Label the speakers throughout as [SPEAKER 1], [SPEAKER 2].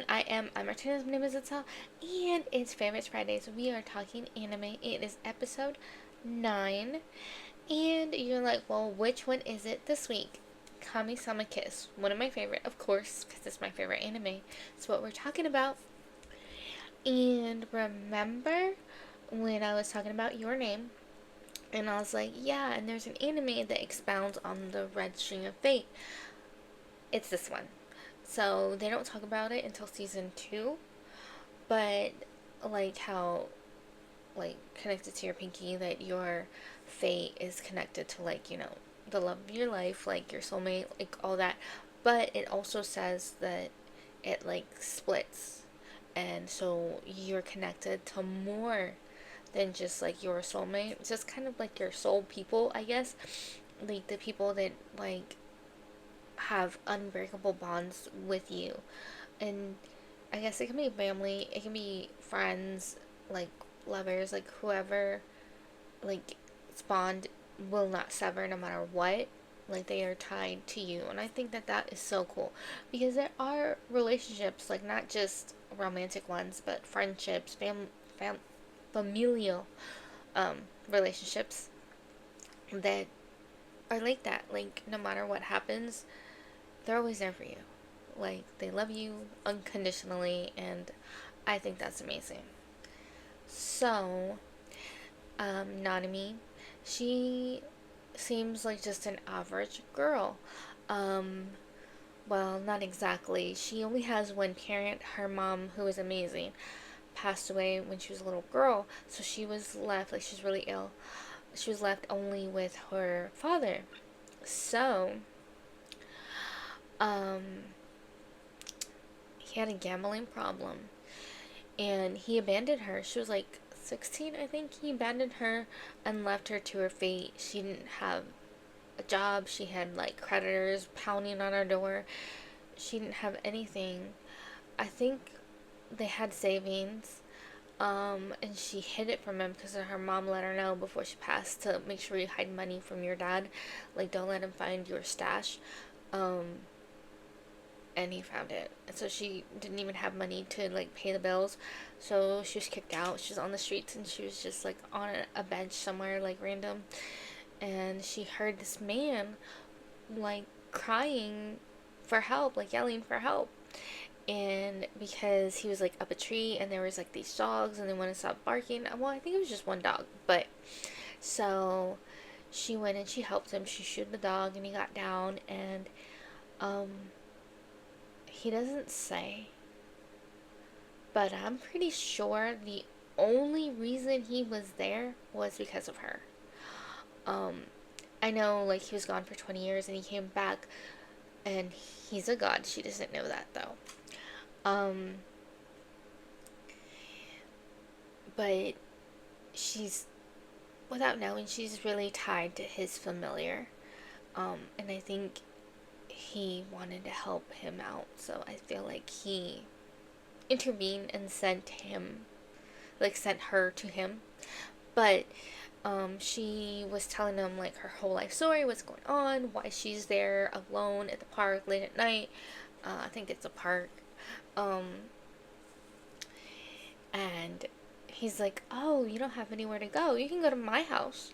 [SPEAKER 1] everyone. I'm Martinez. My name is Itzell, and it's Favorites Fridays. We are talking anime. It is episode 9, and you're like, well, which one is it this week? Kamisama Kiss, one of my favorite, of course, because it's my favorite anime. It's what we're talking about. And remember when I was talking about Your Name, and I was like, yeah, and there's an anime that expounds on the Red String of Fate. It's this one. So they don't talk about it until season 2, but like how like connected to your pinky that your fate is connected to, like, the love of your life, like your soulmate, like all that. But it also says that it like splits, and so you're connected to more than just like your soulmate. It's just kind of like your soul people, I guess, like the people that like have unbreakable bonds with you. And I guess it can be family, it can be friends, like lovers, like whoever, like bond will not sever no matter what. Like they are tied to you, and I think that that is so cool because there are relationships, like not just romantic ones, but friendships, familial um, relationships that are like that. Like no matter what happens, they're always there for you. Like they love you unconditionally, and I think that's amazing. So, Nanami, she seems like just an average girl. Um, well, not exactly. She only has one parent. Her mom, who is amazing, passed away when she was a little girl, so she was left, like, she's really ill. She was left only with her father. So, um, he had a gambling problem, and he abandoned her. She was like 16, I think. He abandoned her and left her to her fate. She didn't have a job. She had like creditors pounding on her door. She didn't have anything. I think they had savings. And she hid it from him because her mom let her know before she passed to make sure you hide money from your dad. Like, don't let him find your stash. Um, and he found it. And so she didn't even have money to like pay the bills. So she was kicked out. She was on the streets, and she was just like on a bench somewhere, like random. And she heard this man like crying for help, like yelling for help. And because he was like up a tree, and there was like these dogs, and they wouldn't stop barking. Well, I think it was just one dog, but so she went and she helped him. She shooed the dog, and he got down, and um he doesn't say, but I'm pretty sure the only reason he was there was because of her. Um, I know, like, he was gone for 20 years and he came back, and he's a god. She doesn't know that, though. Um, but she's, without knowing, she's really tied to his familiar. And I think he wanted to help him out, so I feel like he intervened and sent her to him. But she was telling him like her whole life story, what's going on, why she's there alone at the park late at night. I think it's a park. Um, and he's like, "Oh, you don't have anywhere to go. You can go to my house."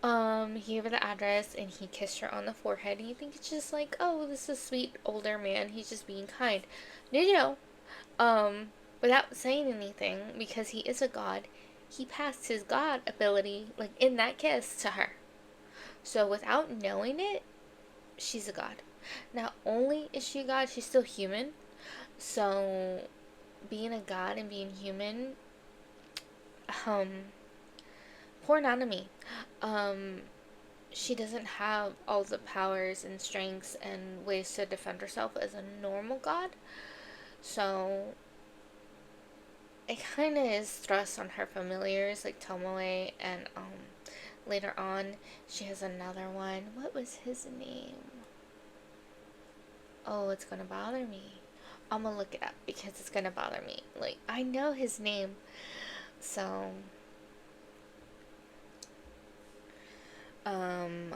[SPEAKER 1] He gave her the address, and he kissed her on the forehead. And you think it's just like, oh, this is a sweet older man. He's just being kind. No. Without saying anything, because he is a god, he passed his god ability, like in that kiss, to her. So without knowing it, she's a god. Not only is she a god, she's still human. So being a god and being human, um, poor Nanami. Um, she doesn't have all the powers and strengths and ways to defend herself as a normal god. So it kind of is thrust on her familiars, like Tomoe, and later on she has another one. What was his name? Oh, it's gonna bother me. I'm gonna look it up because it's gonna bother me. Like, I know his name. So, um,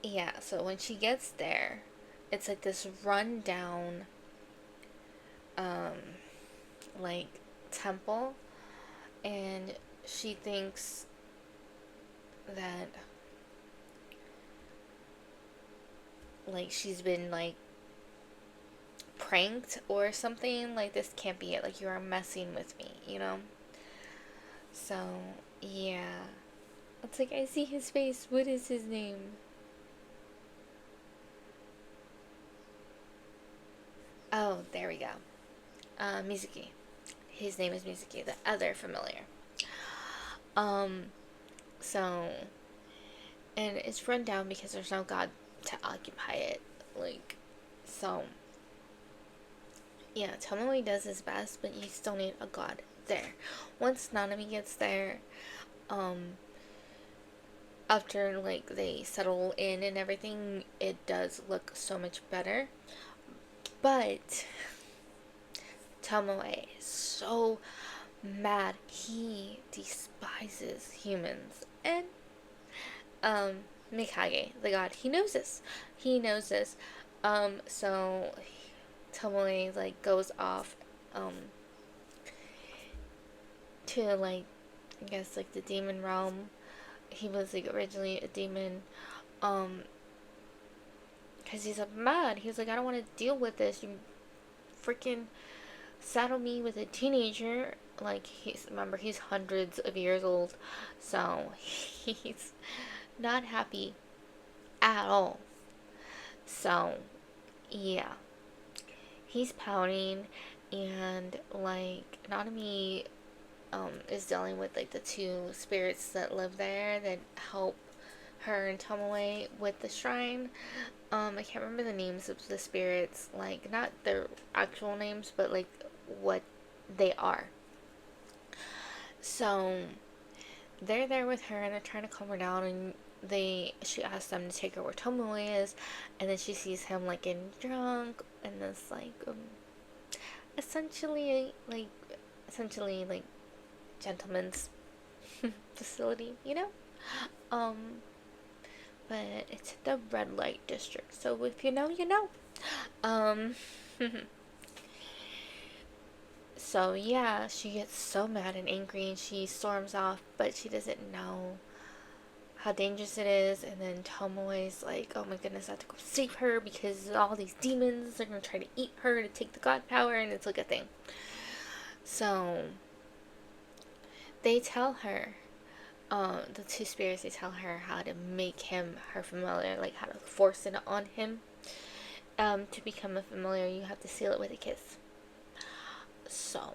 [SPEAKER 1] yeah, so when she gets there, it's like this rundown, like temple, and she thinks that like she's been like pranked or something. Like, this can't be it. Like, you are messing with me, you know? So, yeah. It's like, I see his face. What is his name? Oh, there we go. Mizuki. His name is Mizuki, the other familiar. Um, so, and it's run down because there's no god to occupy it. Like, so, yeah, Tomoe does his best, but you still need a god there. Once Nanami gets there, um, after like they settle in and everything, it does look so much better. But Tomoe is so mad. He despises humans. And Mikage, the god, he knows this. He knows this. So Tomoe like goes off to like, I guess like the demon realm. He was like originally a demon. Because he's like mad. He's like, I don't want to deal with this. You freaking saddle me with a teenager. Like, remember, he's hundreds of years old. So, he's not happy at all. So, yeah. He's pouting, and, like, Nanami, is dealing with, like, the two spirits that live there that help her and Tomoe with the shrine. I can't remember the names of the spirits, like, not their actual names, but, like, what they are. So, they're there with her, and they're trying to calm her down, and she asks them to take her where Tomoe is, and then she sees him, like, getting drunk, in this, like, essentially, like, gentleman's facility, you know? But it's the red light district, so if you know, you know. So yeah, she gets so mad and angry, and she storms off, but she doesn't know how dangerous it is. And then Tomoe's like, oh my goodness, I have to go save her because all these demons are gonna try to eat her to take the god power, and it's like a thing. So they tell her, the two spirits, they tell her how to make him her familiar, like how to force it on him. To become a familiar, you have to seal it with a kiss. So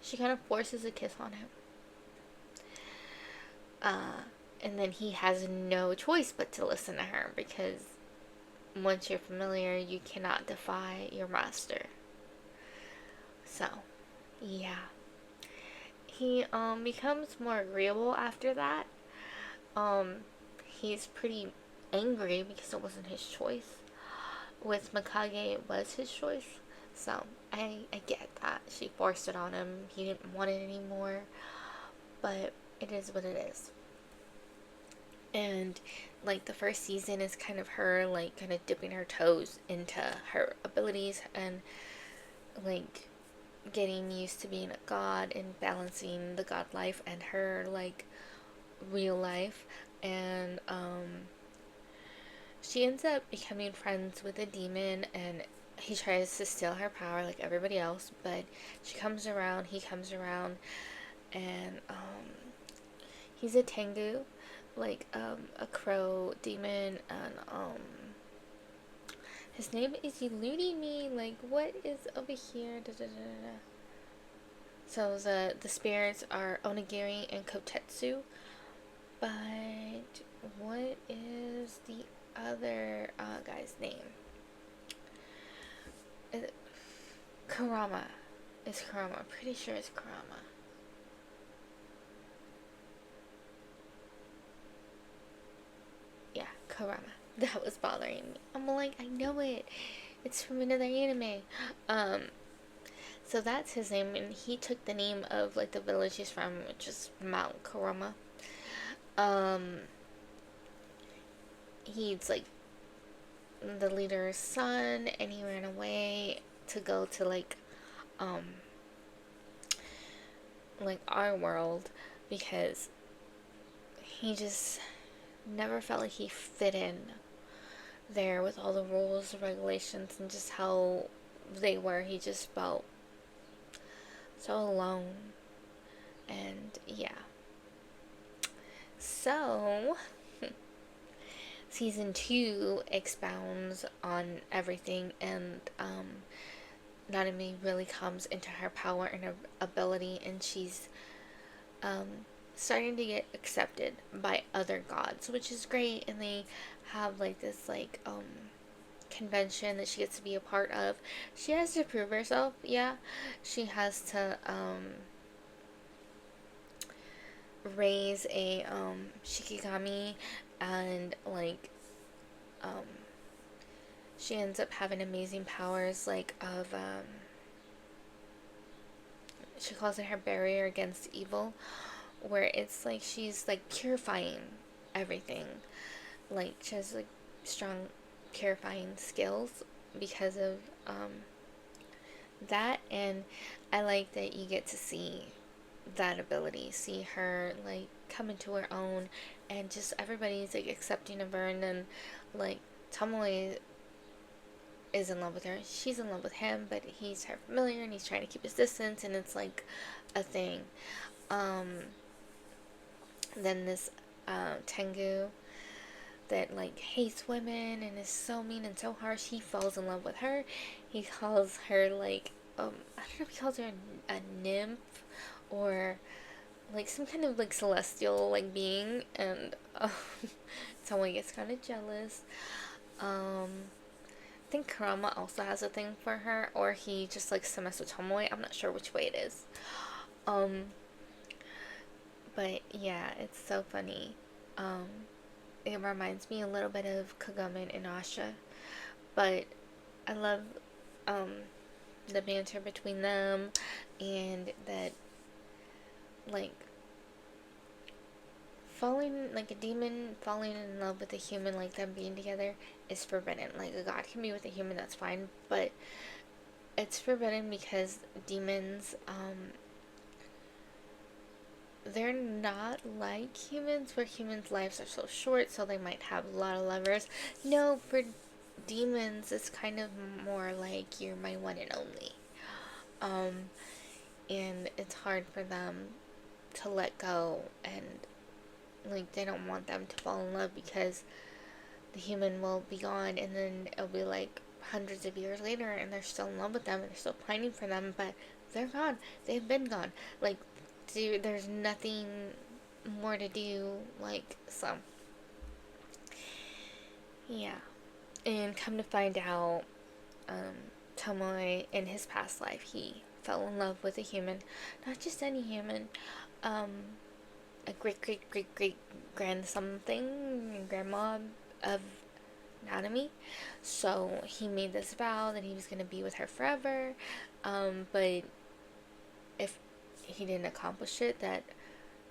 [SPEAKER 1] she kind of forces a kiss on him. And then he has no choice but to listen to her, because once you're familiar, you cannot defy your master. So, yeah. He becomes more agreeable after that. He's pretty angry because it wasn't his choice. With Mikage, it was his choice. So, I get that. She forced it on him. He didn't want it anymore. But it is what it is. And, like, the first season is kind of her, like, kind of dipping her toes into her abilities and, like, getting used to being a god and balancing the god life and her, like, real life. And, she ends up becoming friends with a demon, and he tries to steal her power like everybody else, but he comes around, and, he's a Tengu, like, a crow demon, and, his name is eluding me, like, what is over here, da, da, da, da. So, the spirits are Onigiri and Kotetsu, but what is the other guy's name? Is it Kurama? It's Kurama. I'm pretty sure it's Kurama. Yeah, Kurama. That was bothering me. I'm like, I know it. It's from another anime. So that's his name, and he took the name of, like, the village he's from, which is Mount Kurama. He's, like, the leader's son, and he ran away to go to um our world, because he just never felt like he fit in there with all the rules, regulations, and just how they were. He just felt so alone. And yeah. So, season 2 expounds on everything, and Nanami really comes into her power and her ability, and she's starting to get accepted by other gods, which is great. And they have this convention that she gets to be a part of. She has to prove herself. Yeah, she has to raise a shikigami, and she ends up having amazing powers of she calls it her barrier against evil, where it's she's purifying everything. She has strong purifying skills because of that. And I like that you get to see that ability, see her come into her own, and just everybody's accepting of her. And then Tomoe is in love with her, she's in love with him, but he's her familiar and he's trying to keep his distance, and it's a thing. Then this Tengu that hates women and is so mean and so harsh, he falls in love with her. He calls her I don't know if he calls her a nymph or some kind of celestial being, and someone gets kind of jealous. I think Kurama also has a thing for her, or he just likes to mess with Tomoe. I'm not sure which way it is. But yeah, it's so funny. It reminds me a little bit of Kagome and Inuyasha, but I love the banter between them, and that falling a demon falling in love with a human, them being together, is forbidden. A god can be with a human, that's fine, but it's forbidden because demons they're not like humans, where humans' lives are so short, so they might have a lot of lovers. No, for demons, it's kind of more you're my one and only. And it's hard for them to let go, and they don't want them to fall in love, because the human will be gone, and then it'll be hundreds of years later, and they're still in love with them, and they're still pining for them, but they're gone. They've been gone. There's nothing more to do. So yeah. And come to find out, Tomoe, in his past life, he fell in love with a human, not just any human, a great grand something grandma of Nanami. So he made this vow that he was going to be with her forever, but if he didn't accomplish it, that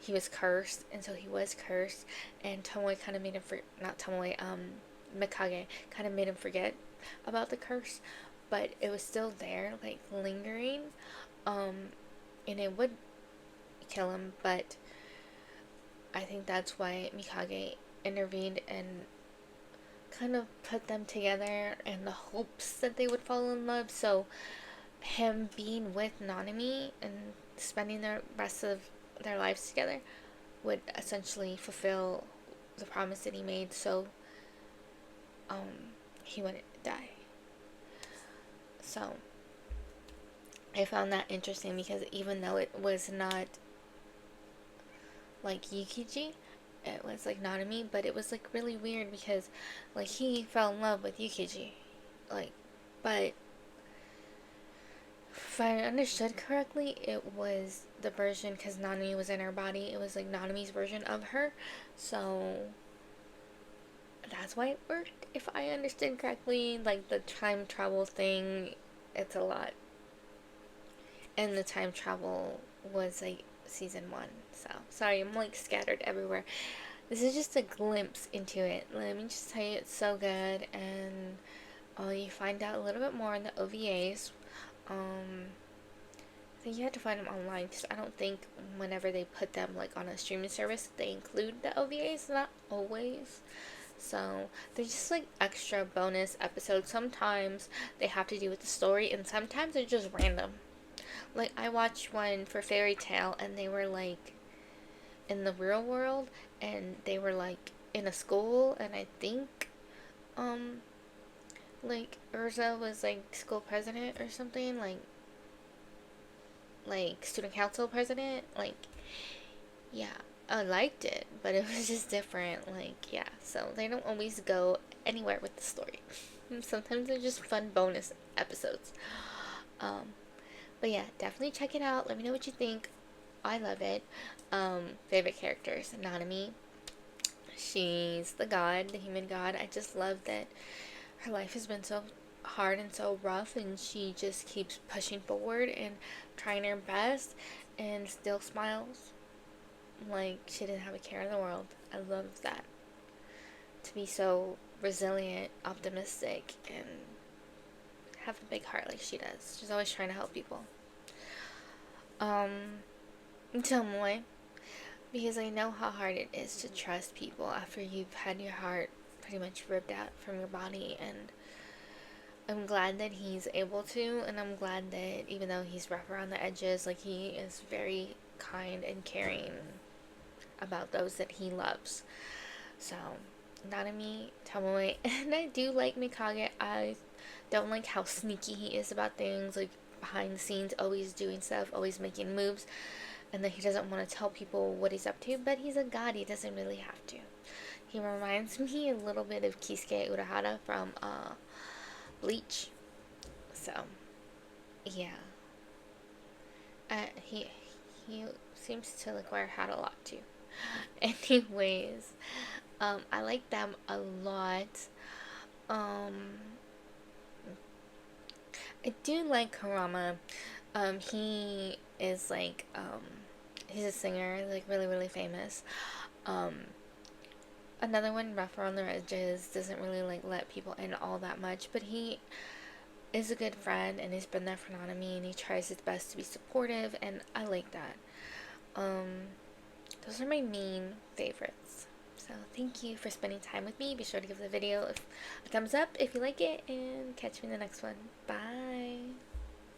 [SPEAKER 1] he was cursed, and so he was cursed. And Tomoe kind of made him not Tomoe, Mikage kind of made him forget about the curse, but it was still there, lingering, and it would kill him. But I think that's why Mikage intervened and kind of put them together in the hopes that they would fall in love. So him being with Nanami and spending the rest of their lives together would essentially fulfill the promise that he made, so he wouldn't die. So I found that interesting, because even though it was not Yukiji, it was Nanami, but it was really weird, because he fell in love with Yukiji, but if I understood correctly, it was the version, because Nanami was in her body, it was Nanami's version of her, so that's why it worked, if I understood correctly. The time travel thing, it's a lot. And the time travel was season 1, so sorry, I'm scattered everywhere. this is just a glimpse into it. Let me just tell you, it's so good, and you find out a little bit more in the OVAs. I think you have to find them online because I don't think whenever they put them like on a streaming service they include the OVAs. Not always. So they're just like extra bonus episodes. Sometimes they have to do with the story, and sometimes they're just random. Like I watched one for Fairy Tale, and they were like in the real world, and they were like in a school, and I think um like Urza was like school president or something, like student council president. Like, yeah, I liked it, but it was just different. Like, yeah, so they don't always go anywhere with the story. Sometimes they're just fun bonus episodes. Um, but yeah, definitely check it out. Let me know what you think. I love it. Favorite characters, Nanami. She's the god, the human god. I just love that her life has been so hard and so rough, and she just keeps pushing forward and trying her best and still smiles like she didn't have a care in the world. I love that. To be so resilient, optimistic, and have a big heart like she does. She's always trying to help people. Tomoe, because I know how hard it is to trust people after you've had your heart pretty much ripped out from your body, and I'm glad that he's able to, and I'm glad that even though he's rough around the edges, like he is very kind and caring about those that he loves. So, Nanami, Tomoe, and I do like Mikage. I don't like how sneaky he is about things, like behind the scenes, always doing stuff, always making moves, and that he doesn't want to tell people what he's up to, but he's a god, he doesn't really have to. He reminds me a little bit of Kisuke Urahara from Bleach. So, yeah. He seems to like wear a hat a lot too. Anyways, I like them a lot. Um, I do like Karama. He is like he's a singer, like really really famous. Um, Another one, rough around the edges, doesn't really like let people in all that much, but he is a good friend, and he's been there for Nanami, and he tries his best to be supportive, and I like that. Um, those are my main favorites. So thank you for spending time with me. Be sure to give the video a thumbs up if you like it, and catch me in the next one. Bye.